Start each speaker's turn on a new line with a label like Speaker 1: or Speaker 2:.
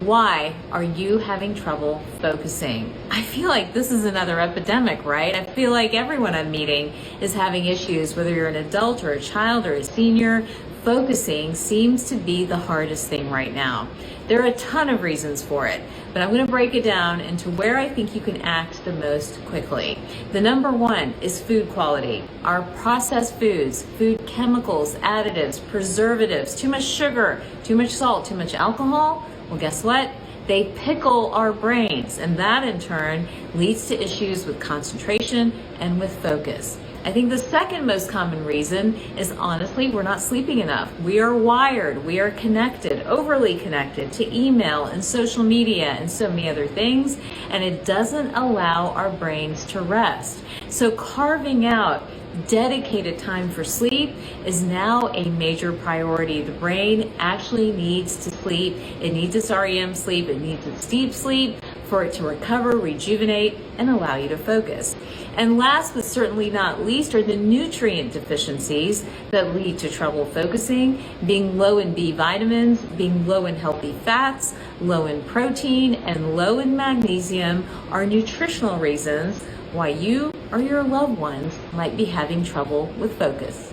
Speaker 1: Why are you having trouble focusing? I feel like this is another epidemic, right? I feel like everyone I'm meeting is having issues, whether you're an adult or a child or a senior. Focusing seems to be the hardest thing right now. There are a ton of reasons for it, but I'm going to break it down into where I think you can act the most quickly. The number one is food quality. Our processed foods, food chemicals, additives, preservatives, too much sugar, too much salt, too much alcohol. Well, guess what? They pickle our brains, and that in turn leads to issues with concentration and with focus. I think the second most common reason is honestly, we're not sleeping enough. We are wired, we are connected, overly connected to email and social media and so many other things, and it doesn't allow our brains to rest. So carving out dedicated time for sleep is now a major priority. The brain actually needs to sleep. It needs its REM sleep. It needs its deep sleep for it to recover, rejuvenate, and allow you to focus. And last but certainly not least are the nutrient deficiencies that lead to trouble focusing. Being low in B vitamins, being low in healthy fats, low in protein, and low in magnesium are nutritional reasons why you or your loved ones might be having trouble with focus.